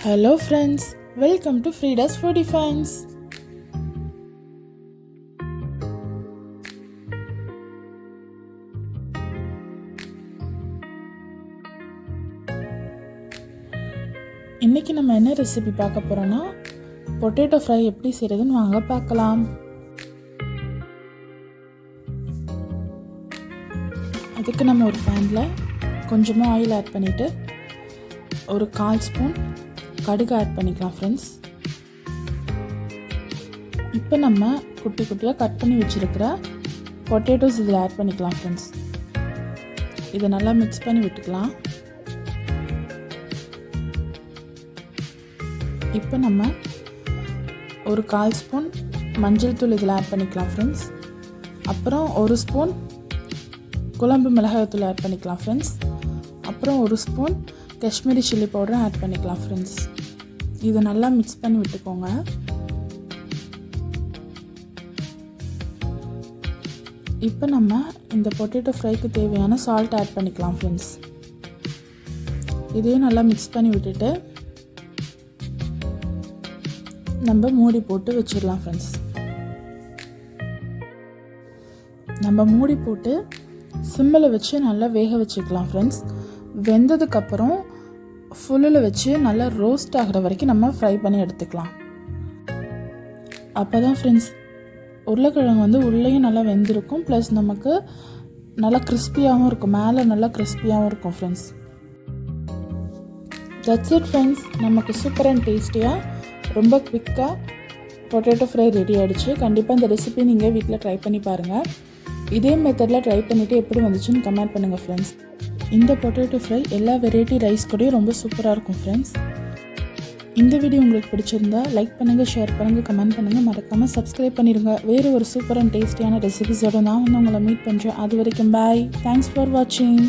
Hello friends, welcome to Frida's Foodie Finds. இன்னைக்கு நம்ம என்ன ரெசிபி பார்க்க போறோம்னா பொட்டேட்டோ ஃப்ரை எப்படி செய்யறதுன்னு வாங்க பார்க்கலாம். அதுக்கு நம்ம ஒரு பேன்ல கொஞ்சமாக ஆயில் ஆட் பண்ணிட்டு ஒரு 1/4 ஸ்பூன் கடுகு ஆட் பண்ணிக்கலாம் ஃப்ரெண்ட்ஸ். இப்போ நம்ம குட்டி குட்டியாக கட் பண்ணி வச்சுருக்கிற பொட்டேட்டோஸ் இதில் ஆட் பண்ணிக்கலாம் ஃப்ரெண்ட்ஸ். இதை நல்லா மிக்ஸ் பண்ணி விட்டுக்கலாம். இப்போ நம்ம ஒரு 1/4 ஸ்பூன் மஞ்சள் தூள் இதில் ஆட் பண்ணிக்கலாம் ஃப்ரெண்ட்ஸ். அப்புறம் 1 ஸ்பூன் குழம்பு மிளகாய் தூள் ஆட் பண்ணிக்கலாம் ஃப்ரெண்ட்ஸ். அப்புறம் 1 ஸ்பூன் காஷ்மீரி சில்லி பவுடரை ஆட் பண்ணிக்கலாம் ஃப்ரெண்ட்ஸ். இதை நல்லா மிக்ஸ் பண்ணி விட்டுக்கோங்க. இப்போ நம்ம இந்த பொட்டேட்டோ ஃப்ரைக்கு தேவையான சால்ட் ஆட் பண்ணிக்கலாம் ஃப்ரெண்ட்ஸ். இதையும் நல்லா மிக்ஸ் பண்ணி விட்டுட்டு நம்ம மூடி போட்டு வச்சிடலாம் ஃப்ரெண்ட்ஸ். நம்ம மூடி போட்டு சிம்மில் வச்சு நல்லா வேக வச்சுக்கலாம் ஃப்ரெண்ட்ஸ். வெந்ததுக்கப்புறம் ஃபுல்லில் வச்சு நல்லா ரோஸ்ட் ஆகிற வரைக்கும் நம்ம ஃப்ரை பண்ணி எடுத்துக்கலாம். அப்போ தான் ஃப்ரெண்ட்ஸ் உருளைக்கிழங்கு உள்ளேயும் நல்லா வெந்திருக்கும், ப்ளஸ் நமக்கு நல்லா கிறிஸ்பியாகவும் இருக்கும், மேலே நல்லா கிறிஸ்பியாகவும் இருக்கும் ஃப்ரெண்ட்ஸ். தட்ஸ் இட் ஃப்ரெண்ட்ஸ், நமக்கு சூப்பர் அண்ட் டேஸ்டியாக ரொம்ப குவிக்காக பொட்டேட்டோ ஃப்ரை ரெடி ஆகிடுச்சு. கண்டிப்பாக இந்த ரெசிபி நீங்கள் வீட்டில் ட்ரை பண்ணி பாருங்கள். இதே மெத்தடில் ட்ரை பண்ணிவிட்டு எப்படி வந்துச்சுன்னு கமெண்ட் பண்ணுங்கள் ஃப்ரெண்ட்ஸ். இந்த பொட்டேட்டோ ஃப்ரை எல்லா வெரைட்டி ரைஸ் கூடயும் ரொம்ப சூப்பராக இருக்கும் ஃப்ரெண்ட்ஸ். இந்த வீடியோ உங்களுக்கு பிடிச்சிருந்தா லைக் பண்ணுங்கள், ஷேர் பண்ணுங்கள், கமெண்ட் பண்ணுங்கள், மறக்காமல் சப்ஸ்கிரைப் பண்ணிடுங்க. வேறு ஒரு சூப்பர் அண்ட் டேஸ்டியான ரெசிபிஸோடு நான் உங்களை மீட் பண்ணுறேன். அது வரைக்கும் பாய். தேங்க்ஸ் ஃபார் வாட்சிங்.